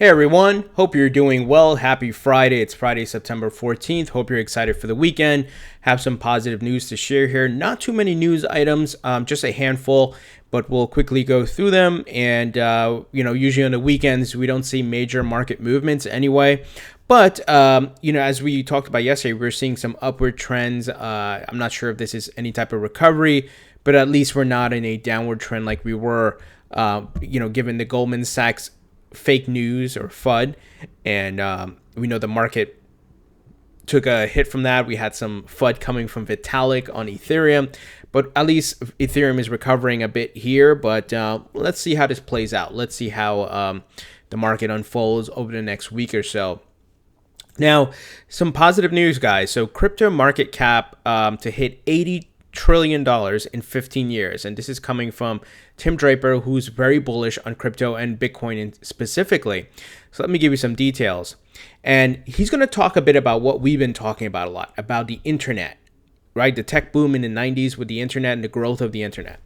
Hey everyone, hope you're doing well. Happy Friday. It's Friday, September 14th. Hope you're excited for the weekend. Have some positive news to share here. Not too many news items, just a handful, but we'll quickly go through them. And, usually on the weekends, we don't see major market movements anyway. But, as we talked about yesterday, we're seeing some upward trends. I'm not sure if this is any type of recovery, but at least we're not in a downward trend like we were, given the Goldman Sachs fake news or FUD, and we know the market took a hit from that. We had some FUD coming from Vitalik on Ethereum, but at least Ethereum is recovering a bit here. But let's see how this plays out. Let's see how the market unfolds over the next week or so. Now, some positive news, guys. So crypto market cap to hit $80 trillion in 15 years. And this is coming from Tim Draper, who's very bullish on crypto and Bitcoin specifically. So let me give you some details. And he's going to talk a bit about what we've been talking about a lot, about the internet, right? The tech boom in the 90s with the internet and the growth of the internet.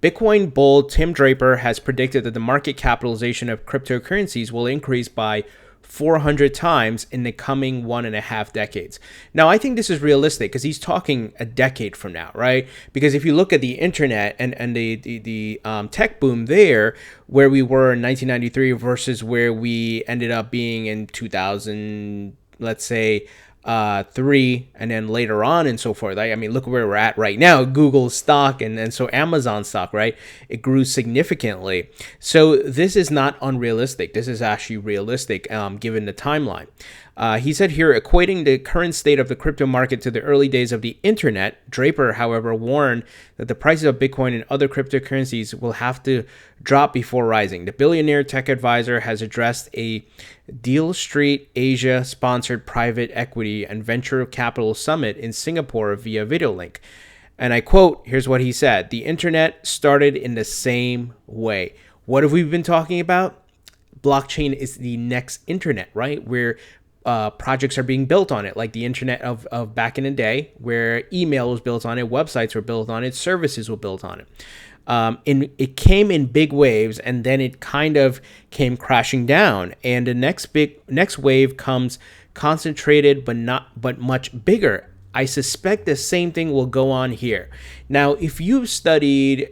Bitcoin bull Tim Draper has predicted that the market capitalization of cryptocurrencies will increase by 400 times in the coming 1.5 decades. Now, I think this is realistic because he's talking a decade from now, right? Because if you look at the internet and the tech boom there, where we were in 1993 versus where we ended up being in 2000, let's say, 3, and then later on and so forth. I mean, look where we're at right now. Google stock and so Amazon stock, right? It grew significantly. So this is not unrealistic. This is actually realistic given the timeline. He said here, equating the current state of the crypto market to the early days of the internet, Draper, however, warned that the prices of Bitcoin and other cryptocurrencies will have to drop before rising. The billionaire tech advisor has addressed a Deal Street Asia sponsored private equity and venture capital summit in Singapore via video link. And I quote, here's what he said: "The internet started in the same way." What have we been talking about? Blockchain is the next internet, right? Where projects are being built on it, like the internet of back in the day, where email was built on it, websites were built on it, services were built on it. And it came in big waves, and then it kind of came crashing down. And the next wave comes concentrated, but much bigger. I suspect the same thing will go on here. Now, if you've studied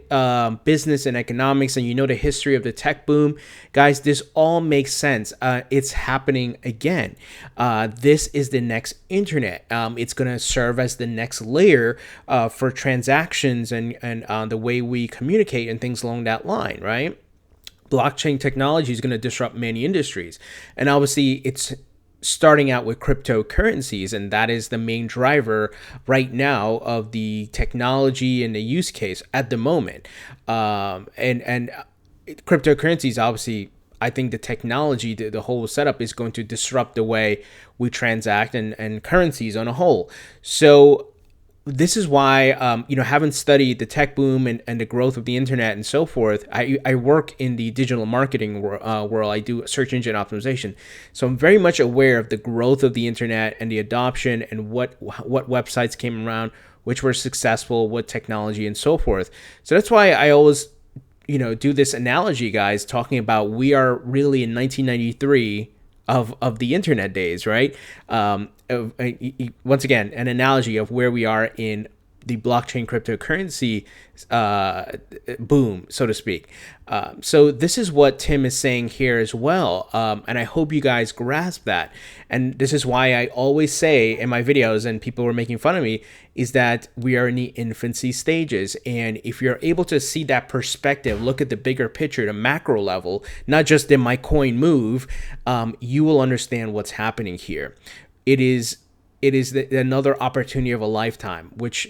business and economics and you know the history of the tech boom, guys, this all makes sense. It's happening again. This is the next internet. It's going to serve as the next layer for transactions and the way we communicate and things along that line, right? Blockchain technology is going to disrupt many industries. And obviously, it's starting out with cryptocurrencies, and that is the main driver right now of the technology and the use case at the moment. And cryptocurrencies, obviously, I think the technology, the whole setup is going to disrupt the way we transact and currencies on a whole. So this is why, having studied the tech boom and the growth of the internet and so forth, I work in the digital marketing world. I do search engine optimization. So I'm very much aware of the growth of the internet and the adoption and what websites came around, which were successful, what technology and so forth. So that's why I always, do this analogy, guys, talking about we are really in 1993 of the internet days, right? Once again, an analogy of where we are in the blockchain cryptocurrency boom, so to speak. So this is what Tim is saying here as well. And I hope you guys grasp that. And this is why I always say in my videos, and people were making fun of me, is that we are in the infancy stages. And if you're able to see that perspective, look at the bigger picture, the macro level, not just in my coin move, you will understand what's happening here. It is another opportunity of a lifetime, which,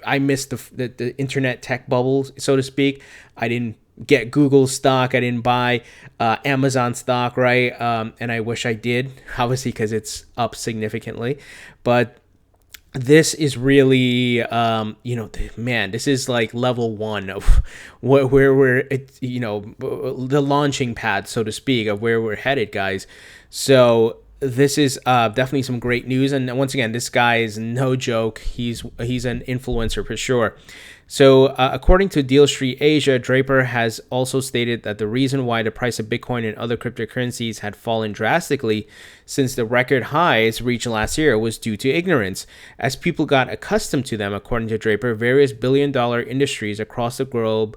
I missed the internet tech bubble, so to speak. I didn't get Google stock. I didn't buy Amazon stock, right? And I wish I did, obviously, because it's up significantly. But this is really, this is like level 1 of where we're, the launching pad, so to speak, of where we're headed, guys. So this is definitely some great news. And once again, this guy is no joke. He's an influencer for sure. So according to Deal Street Asia, Draper has also stated that the reason why the price of Bitcoin and other cryptocurrencies had fallen drastically since the record highs reached last year was due to ignorance. As people got accustomed to them, according to Draper, various billion-dollar industries across the globe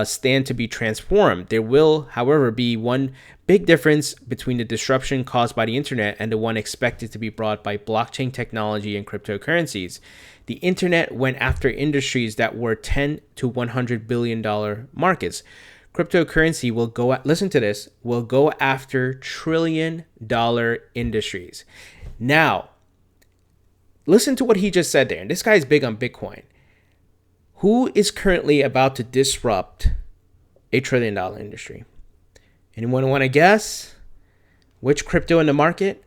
stand to be transformed. There will, however, be one big difference between the disruption caused by the internet and the one expected to be brought by blockchain technology and cryptocurrencies. The internet went after industries that were $10 to $100 billion markets. Cryptocurrency will listen to this, will go after trillion-dollar industries. Now, listen to what he just said there. And this guy's big on Bitcoin. Who is currently about to disrupt a $1 trillion industry? Anyone want to guess? Which crypto in the market?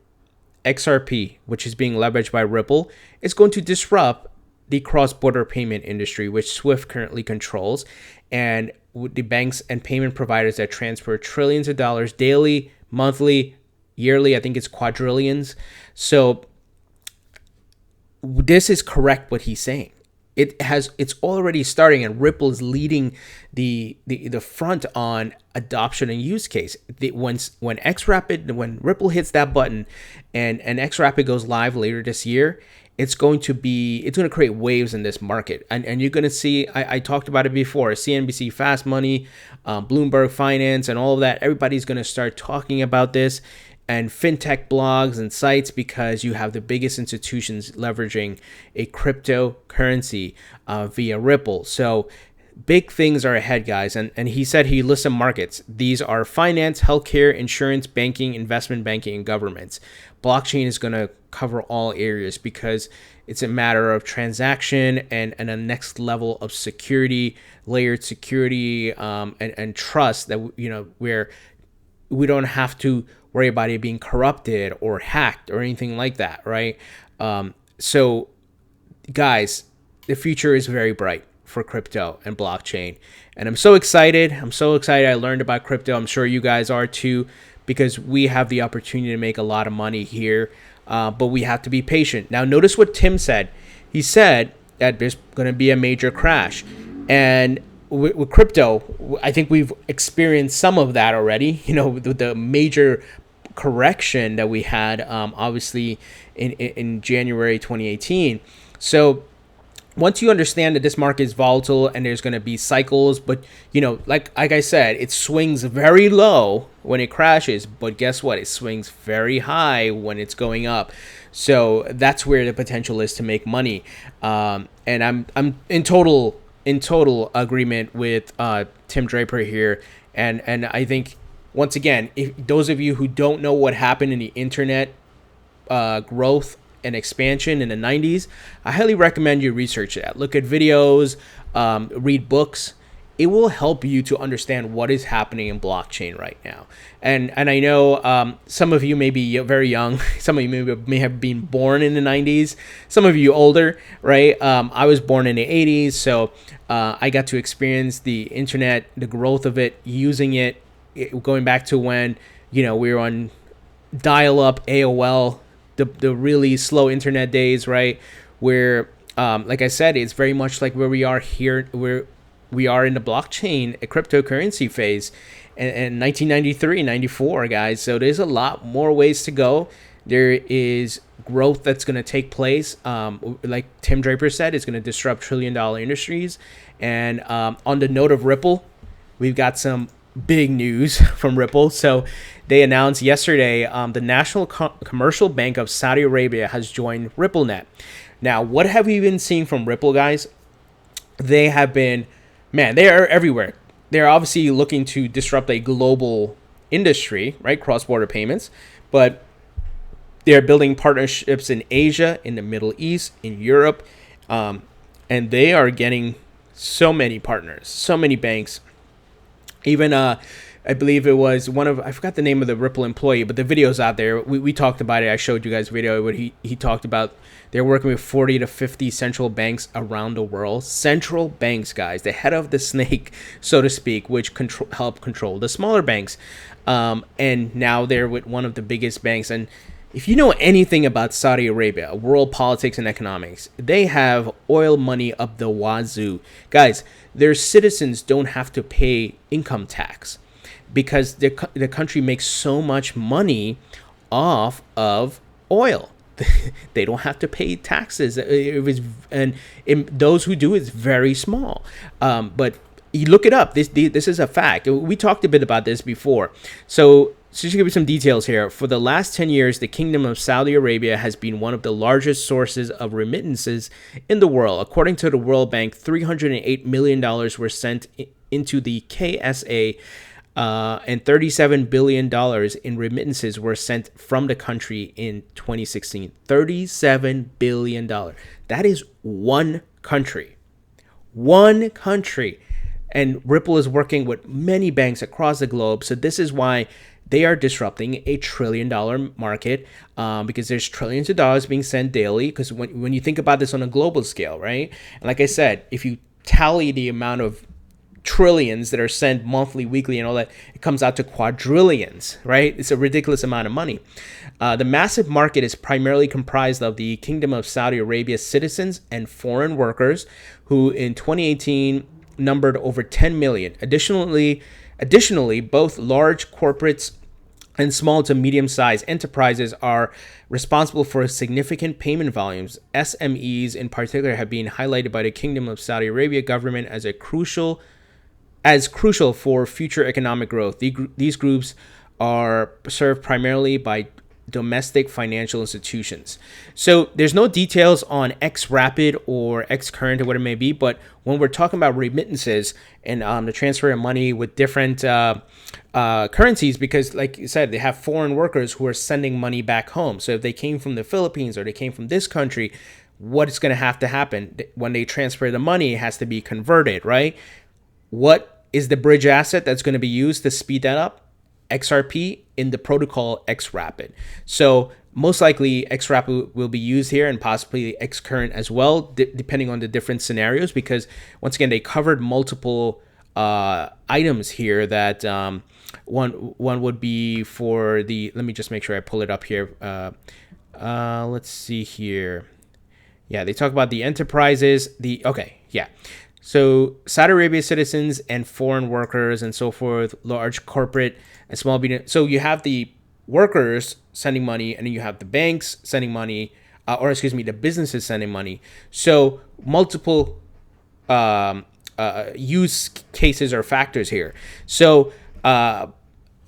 XRP, which is being leveraged by Ripple, is going to disrupt the cross-border payment industry, which SWIFT currently controls, and the banks and payment providers that transfer trillions of dollars daily, monthly, yearly. I think it's quadrillions. So this is correct what he's saying. It's already starting, and Ripple is leading the front on adoption and use case. When Ripple hits that button and XRapid goes live later this year, it's going to create waves in this market, and you're going to see. I talked about it before. CNBC Fast Money, Bloomberg Finance, and all of that. Everybody's going to start talking about this, and fintech blogs and sites, because you have the biggest institutions leveraging a cryptocurrency via Ripple. So big things are ahead, guys. And he said he lists some markets. These are finance, healthcare, insurance, banking, investment banking, and governments. Blockchain is going to cover all areas because it's a matter of transaction and a next level of security, layered security, and trust that, where we don't have to worry about it being corrupted or hacked or anything like that, right? So, guys, the future is very bright for crypto and blockchain. And I'm so excited. I learned about crypto. I'm sure you guys are too, because we have the opportunity to make a lot of money here, but we have to be patient. Now, notice what Tim said. He said that there's going to be a major crash. And with crypto, I think we've experienced some of that already. The major correction that we had, obviously, in January 2018. So once you understand that this market is volatile and there's going to be cycles, but like I said, it swings very low when it crashes, but guess what? It swings very high when it's going up. So that's where the potential is to make money. And I'm in total agreement with Tim Draper here, and I think, once again, if those of you who don't know what happened in the internet growth and expansion in the 90s, I highly recommend you research that. Look at videos, read books. It will help you to understand what is happening in blockchain right now. And I know some of you may be very young. Some of you may have been born in the 90s. Some of you older, right? I was born in the 80s, so I got to experience the internet, the growth of it, using it, going back to when we were on dial-up AOL, the really slow internet days, right? Where like I said, it's very much like where we are here, where we are in the blockchain, a cryptocurrency phase, and 1993, 94, guys. So there's a lot more ways to go. There is growth that's going to take place. Like Tim Draper said, it's going to disrupt trillion-dollar industries. And on the note of Ripple, we've got some big news from Ripple. So they announced yesterday the National Commercial Bank of Saudi Arabia has joined RippleNet. Now, what have we been seeing from Ripple, guys? They have been, they are everywhere. They're obviously looking to disrupt a global industry, right? Cross-border payments. But they're building partnerships in Asia, in the Middle East, in Europe. And they are getting so many partners, so many banks. Even I believe it was I forgot the name of the Ripple employee, but the video's out there. We talked about it. I showed you guys a video where he talked about they're working with 40 to 50 central banks around the world. Central banks, guys, the head of the snake, so to speak, which help control the smaller banks. And now they're with one of the biggest banks. And If you know anything about Saudi Arabia, world politics and economics, they have oil money up the wazoo. Guys, their citizens don't have to pay income tax because the country makes so much money off of oil. They don't have to pay taxes. Those who do is very small. But you look it up. This is a fact. We talked a bit about this before. So just to give you some details here, for the last 10 years, the Kingdom of Saudi Arabia has been one of the largest sources of remittances in the world. According to the World Bank, $308 million were sent into the KSA, and $37 billion in remittances were sent from the country in 2016. $37 billion. That is one country. One country. And Ripple is working with many banks across the globe. So this is why they are disrupting a $1 trillion market, because there's trillions of dollars being sent daily. Because when you think about this on a global scale, right? And like I said, if you tally the amount of trillions that are sent monthly, weekly, and all that, it comes out to quadrillions, right? It's a ridiculous amount of money. The massive market is primarily comprised of the Kingdom of Saudi Arabia citizens and foreign workers who in 2018 numbered over 10 million. Additionally, both large corporates and small to medium-sized enterprises are responsible for significant payment volumes. SMEs in particular have been highlighted by the Kingdom of Saudi Arabia government as crucial for future economic growth. These groups are served primarily by domestic financial institutions. So there's no details on XRapid or XCurrent or what it may be, but when we're talking about remittances and the transfer of money with different currencies, because like you said, they have foreign workers who are sending money back home. So if they came from the Philippines or they came from this country, what's going to have to happen when they transfer the money? It has to be converted, right? What is the bridge asset that's going to be used to speed that up? XRP in the protocol XRapid. So most likely XRapid will be used here and possibly XCurrent as well, depending on the different scenarios, because once again, they covered multiple items here that one would be for the, let me just make sure I pull it up here. Let's see here. Yeah, they talk about the enterprises, So Saudi Arabia citizens and foreign workers and so forth, large corporate and small business. So you have the workers sending money, and then you have the banks sending money, the businesses sending money. So multiple use cases or factors here. So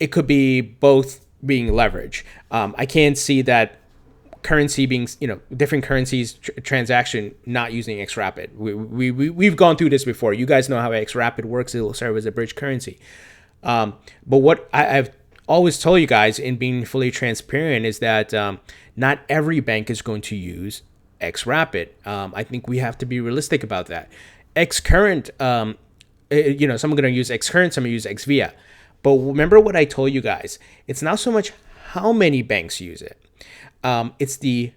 it could be both being leveraged. I can't see that currency being, different currencies transaction not using XRapid. We've gone through this before. You guys know how XRapid works. It will serve as a bridge currency. But what I've always told you guys in being fully transparent is that not every bank is going to use XRapid. I think we have to be realistic about that. XCurrent, some are going to use XCurrent, some are going to use XVIA. But remember what I told you guys. It's not so much how many banks use it. It's the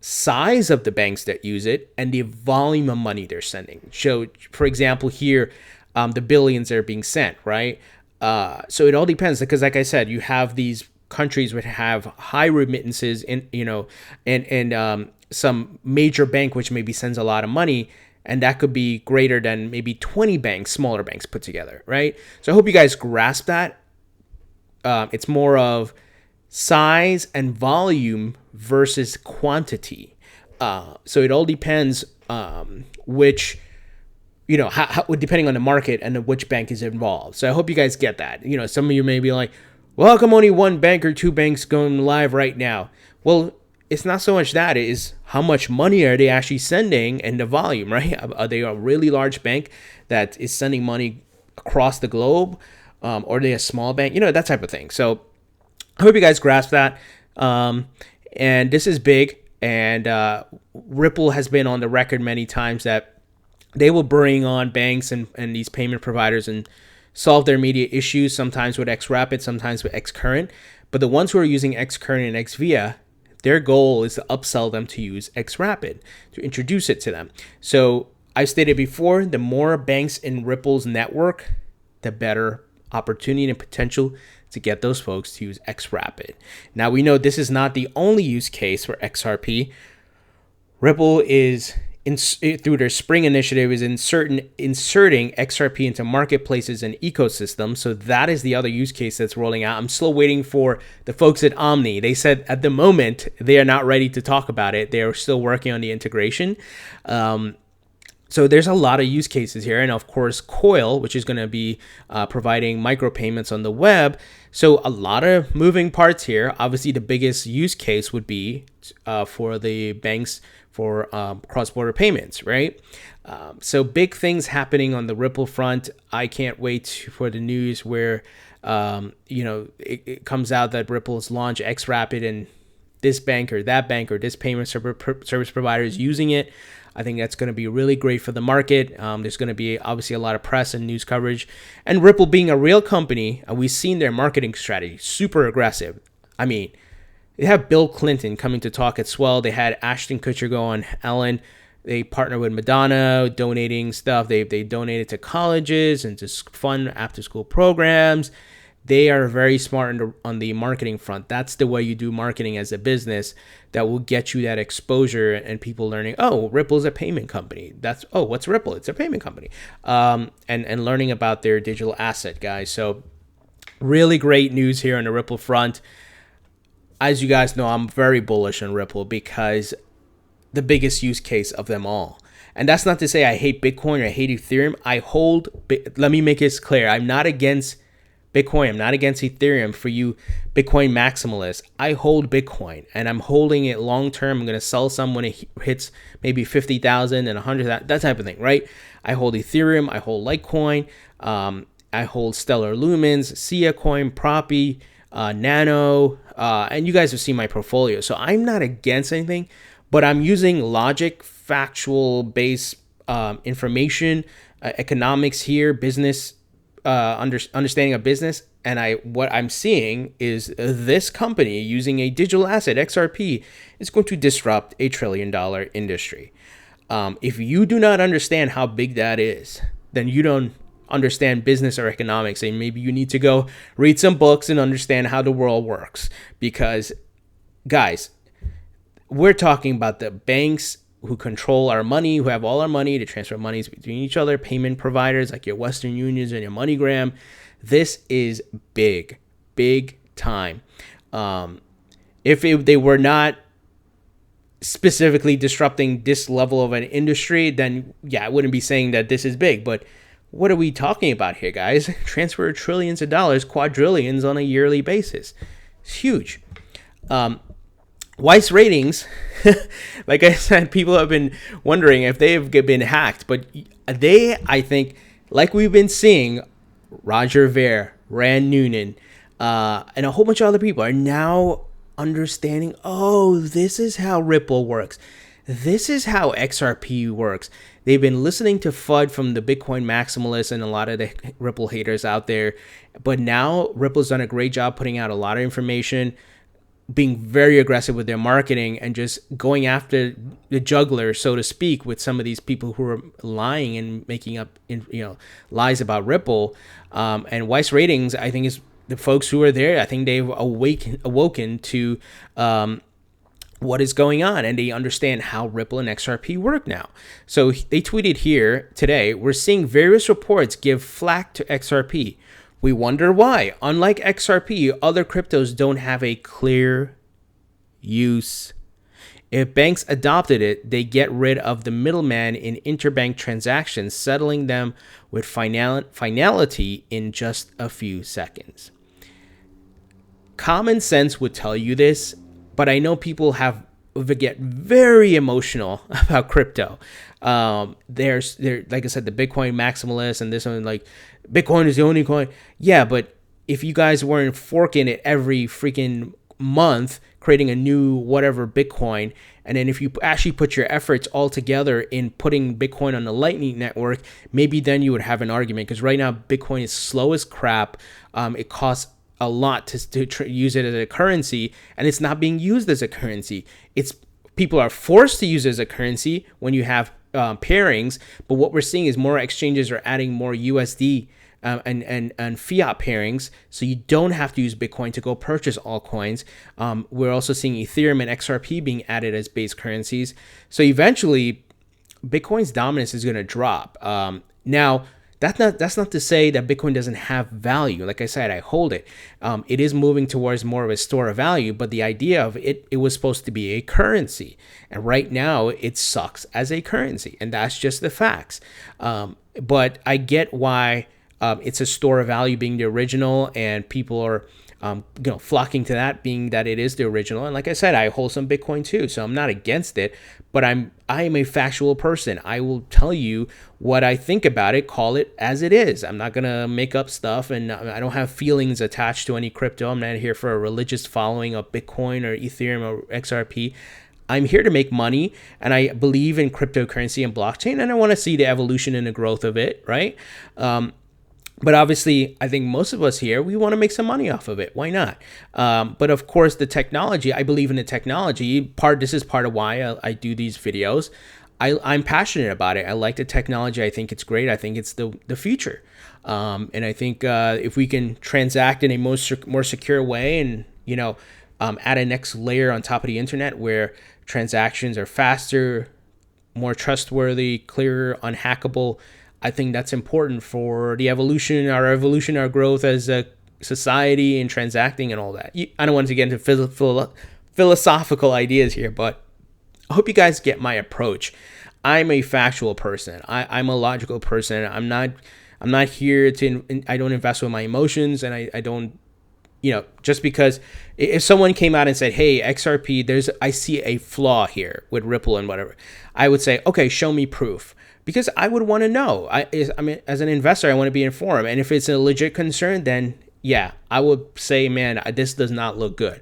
size of the banks that use it and the volume of money they're sending. So, for example, here, the billions that are being sent, right? So it all depends, because like I said, you have these countries which have high remittances and some major bank which maybe sends a lot of money, and that could be greater than maybe 20 banks, smaller banks put together, right? So I hope you guys grasp that. It's more of size and volume versus quantity. So it all depends which, how, depending on the market and which bank is involved. So I hope you guys get that. Some of you may be like, well, how come only one bank or two banks going live right now? Well, it's not so much that, it is how much money are they actually sending and the volume, right? Are they a really large bank that is sending money across the globe? Or are they a small bank? That type of thing. So I hope you guys grasp that. And this is big. And Ripple has been on the record many times that they will bring on banks and these payment providers and solve their immediate issues, sometimes with XRapid, sometimes with XCurrent. But the ones who are using XCurrent and XVIA, their goal is to upsell them to use XRapid, to introduce it to them. So I stated before, the more banks in Ripple's network, the better opportunity and potential to get those folks to use XRapid. Now, we know this is not the only use case for XRP. Ripple is, through their Spring initiative, is inserting XRP into marketplaces and ecosystems. So that is the other use case that's rolling out. I'm still waiting for the folks at Omni. They said at the moment they are not ready to talk about it. They are still working on the integration. So there's a lot of use cases here. And of course, Coil, which is going to be providing micropayments on the web. So a lot of moving parts here. Obviously, the biggest use case would be for the banks for cross-border payments, right? So big things happening on the Ripple front. I can't wait for the news where, it comes out that Ripple's launched XRapid and this bank or that bank or this payment service provider is using it. I think that's going to be really great for the market. There's going to be obviously a lot of press and news coverage. And Ripple being a real company, we've seen their marketing strategy, super aggressive. I mean, they have Bill Clinton coming to talk at Swell. They had Ashton Kutcher go on Ellen. They partner with Madonna, donating stuff. They donated to colleges and to fun after-school programs. They are very smart on the marketing front. That's the way you do marketing as a business that will get you that exposure and people learning, oh, Ripple's a payment company. What's Ripple? It's a payment company. And learning about their digital asset, guys. So really great news here on the Ripple front. As you guys know, I'm very bullish on Ripple because the biggest use case of them all. And that's not to say I hate Bitcoin or I hate Ethereum. Let me make this clear. I'm not against Bitcoin. I'm not against Ethereum. For you Bitcoin maximalists, I hold Bitcoin and I'm holding it long term. I'm going to sell some when it hits maybe 50,000 and 100,000, that type of thing, right? I hold Ethereum. I hold Litecoin. I hold Stellar Lumens, Sia Coin, Proppy, Nano, and you guys have seen my portfolio. So I'm not against anything, but I'm using logic, factual based information, economics here, business, understanding of business. And what I'm seeing is this company using a digital asset, XRP, is going to disrupt $1 trillion industry. If you do not understand how big that is, then you don't understand business or economics, and maybe you need to go read some books and understand how the world works. Because, guys, we're talking about the banks who control our money, who have all our money to transfer monies between each other, payment providers like your Western Unions and your MoneyGram. This is big time. If they were not specifically disrupting this level of an industry, then yeah, I wouldn't be saying that this is big. But what are we talking about here, guys? Transfer trillions of dollars, quadrillions on a yearly basis. It's huge. Weiss Ratings, like I said, people have been wondering if they've been hacked, but I think, like we've been seeing, Roger Ver, Rand Noonan, and a whole bunch of other people are now understanding, oh, this is how Ripple works. This is how XRP works. They've been listening to FUD from the Bitcoin maximalists and a lot of the Ripple haters out there. But now Ripple's done a great job putting out a lot of information, being very aggressive with their marketing and just going after the juggler, so to speak, with some of these people who are lying and making up, lies about Ripple. And Weiss Ratings, I think, is the folks who are there. I think they've awoken to what is going on, and they understand how Ripple and XRP work now. So they tweeted here today, we're seeing various reports give flak to XRP. We wonder why. Unlike XRP, other cryptos don't have a clear use. If banks adopted it, they get rid of the middleman in interbank transactions, settling them with finality in just a few seconds. Common sense would tell you this, but I know people get very emotional about crypto. There's like I said, the Bitcoin maximalists and this one, like, Bitcoin is the only coin. Yeah, but if you guys weren't forking it every freaking month, creating a new whatever Bitcoin, and then if you actually put your efforts all together in putting Bitcoin on the Lightning Network, maybe then you would have an argument. Because right now, Bitcoin is slow as crap. It costs a lot to use it as a currency, and it's not being used as a currency. People are forced to use it as a currency when you have pairings, but what we're seeing is more exchanges are adding more USD and fiat pairings, so you don't have to use Bitcoin to go purchase altcoins. We're also seeing Ethereum and XRP being added as base currencies. So eventually, Bitcoin's dominance is going to drop. Now, that's not to say that Bitcoin doesn't have value. Like I said, I hold it. It is moving towards more of a store of value, but the idea of it was supposed to be a currency. And right now, it sucks as a currency. And that's just the facts. But I get why it's a store of value being the original, and people are flocking to that, being that it is the original. And like I said, I hold some Bitcoin too, so I'm not against it, but I am a factual person. I will tell you what I think about it, call it as it is. I'm not gonna make up stuff, and I don't have feelings attached to any crypto. I'm not here for a religious following of Bitcoin or Ethereum or XRP. I'm here to make money, and I believe in cryptocurrency and blockchain, and I want to see the evolution and the growth of it, right? But obviously, I think most of us here, we want to make some money off of it. Why not? But of course, the technology, I believe in the technology. This is part of why I do these videos. I'm passionate about it. I like the technology. I think it's great. I think it's the future. And I think if we can transact in a more secure way, and add a next layer on top of the internet where transactions are faster, more trustworthy, clearer, unhackable, I think that's important for the evolution, our growth as a society and transacting and all that. I don't want to get into philosophical ideas here, but I hope you guys get my approach. I'm a factual person. I'm a logical person. I'm not here to, I don't invest with my emotions, and I don't, just because if someone came out and said, hey, XRP, I see a flaw here with Ripple and whatever, I would say, okay, show me proof. Because I would want to know. I mean, as an investor, I want to be informed. And if it's a legit concern, then yeah, I would say, man, this does not look good.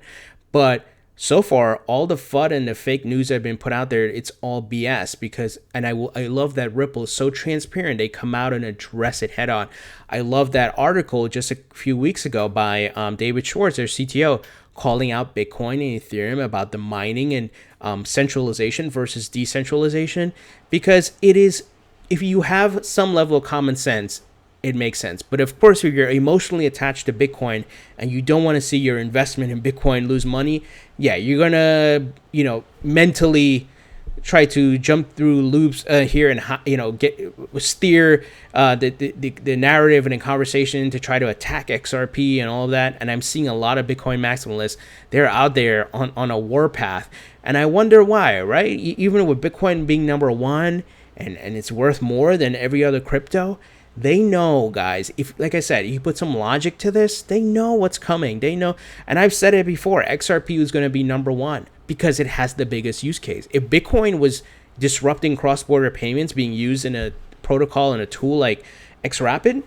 But so far, all the FUD and the fake news that have been put out there, it's all BS. I love that Ripple is so transparent. They come out and address it head on. I love that article just a few weeks ago by David Schwartz, their CTO, calling out Bitcoin and Ethereum about the mining and centralization versus decentralization. Because it is, if you have some level of common sense, it makes sense. But of course, if you're emotionally attached to Bitcoin and you don't want to see your investment in Bitcoin lose money, yeah, you're gonna, mentally try to jump through loops here and steer the narrative and the conversation to try to attack XRP and all of that. And I'm seeing a lot of Bitcoin maximalists. They're out there on a warpath, and I wonder why. Right? Even with Bitcoin being number one, and it's worth more than every other crypto, they know, guys, if, like I said, you put some logic to this, they know what's coming. They know, and I've said it before, XRP is going to be number one because it has the biggest use case. If Bitcoin was disrupting cross-border payments being used in a protocol and a tool like XRapid,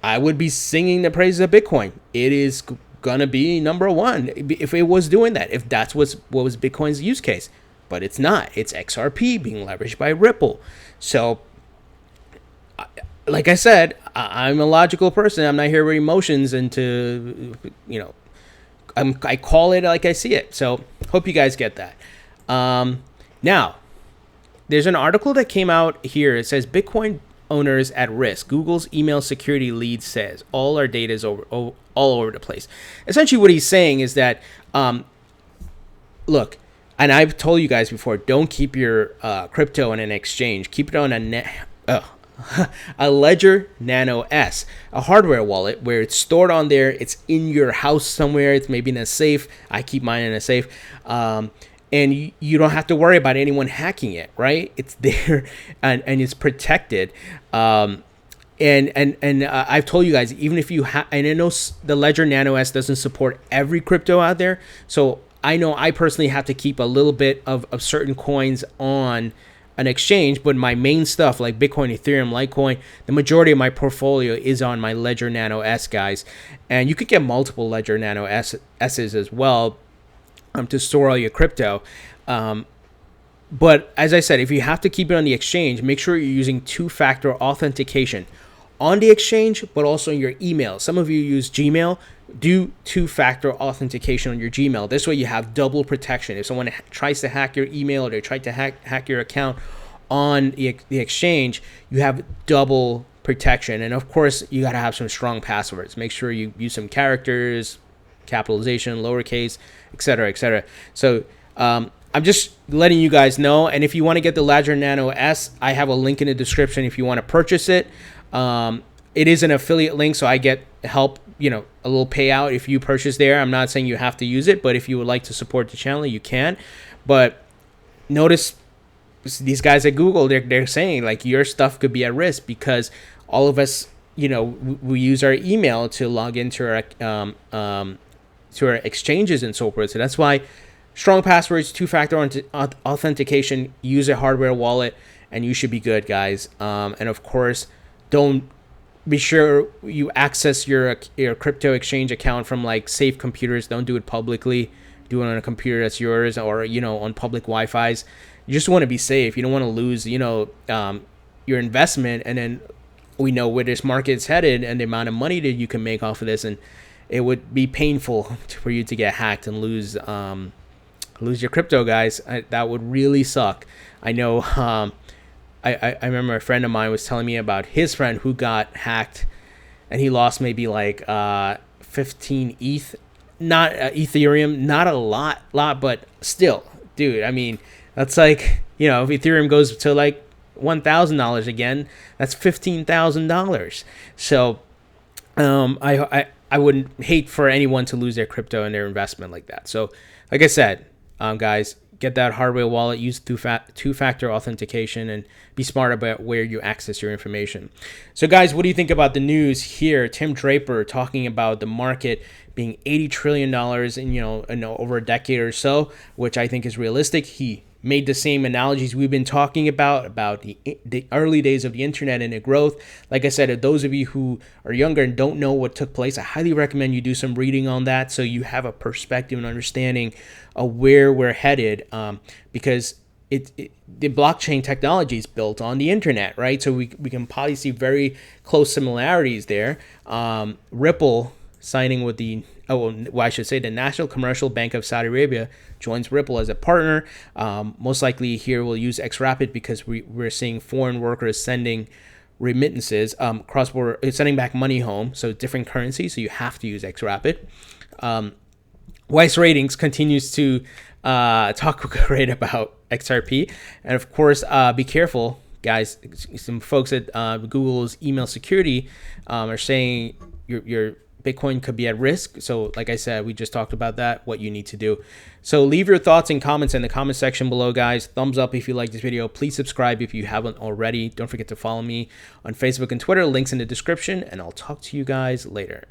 I would be singing the praises of Bitcoin. It is going to be number one if it was doing that, if that's what was Bitcoin's use case. But it's not. It's XRP being leveraged by Ripple. So, like I said, I'm a logical person. I'm not here with emotions and to, I call it like I see it. So, hope you guys get that. Now, there's an article that came out here. It says Bitcoin owners at risk. Google's email security lead says all our data is all over the place. Essentially, what he's saying is that, look. And I've told you guys before, don't keep your crypto on an exchange. Keep it on a Ledger Nano S, a hardware wallet where it's stored on there. It's in your house somewhere. It's maybe in a safe. I keep mine in a safe. And you don't have to worry about anyone hacking it, right? It's there and it's protected. And I've told you guys, even if you and I know the Ledger Nano S doesn't support every crypto out there. So I know I personally have to keep a little bit of certain coins on an exchange, but my main stuff like Bitcoin, Ethereum, Litecoin, the majority of my portfolio is on my Ledger Nano S, guys. And you could get multiple Ledger Nano S's as well to store all your crypto. But as I said, if you have to keep it on the exchange, make sure you're using two-factor authentication on the exchange, but also in your email. Some of you use Gmail. Do two-factor authentication on your Gmail. This way you have double protection. If someone tries to hack your email or they try to hack your account on the exchange, you have double protection. And of course, you got to have some strong passwords. Make sure you use some characters, capitalization, lowercase, etc., etc. So I'm just letting you guys know. And if you want to get the Ledger Nano S, I have a link in the description if you want to purchase it. It is an affiliate link, so I get help, a little payout if you purchase there. I'm not saying you have to use it, but if you would like to support the channel, you can. But notice these guys at Google, they're saying like your stuff could be at risk because all of us, we use our email to log into our to our exchanges and so forth. So that's why strong passwords, two-factor authentication, use a hardware wallet, and you should be good, guys. And of course, be sure you access your crypto exchange account from like safe computers. Don't do it publicly. Do it on a computer that's yours, or on public Wi-Fi's. You just want to be safe. You don't want to lose your investment, and then we know where this market's headed and the amount of money that you can make off of this, and it would be painful for you to get hacked and lose your crypto, guys. That would really suck. I know. I remember a friend of mine was telling me about his friend who got hacked, and he lost maybe like 15 ETH, not Ethereum, not a lot, but still, dude. I mean, that's like if Ethereum goes to like $1,000 again, that's $15,000. So I wouldn't hate for anyone to lose their crypto and their investment like that. So like I said, guys, get that hardware wallet, use two-factor authentication, and be smart about where you access your information. So guys, what do you think about the news here? Tim Draper talking about the market being $80 trillion in over a decade or so, which I think is realistic. He made the same analogies we've been talking about the early days of the internet and the growth. Like I said, if those of you who are younger and don't know what took place, I highly recommend you do some reading on that so you have a perspective and understanding of where we're headed, because the blockchain technology is built on the internet, right? So we can probably see very close similarities there. Ripple signing with I should say the National Commercial Bank of Saudi Arabia joins Ripple as a partner. Most likely here we'll use XRapid because we're seeing foreign workers sending remittances, cross-border, sending back money home, so different currency, so you have to use XRapid. Weiss Ratings continues to talk great about XRP, and of course, be careful, guys. Some folks at Google's email security are saying your Bitcoin could be at risk. So like I said, we just talked about that, what you need to do. So leave your thoughts and comments in the comment section below, guys. Thumbs up if you like this video. Please subscribe if you haven't already. Don't forget to follow me on Facebook and Twitter. Links in the description, and I'll talk to you guys later.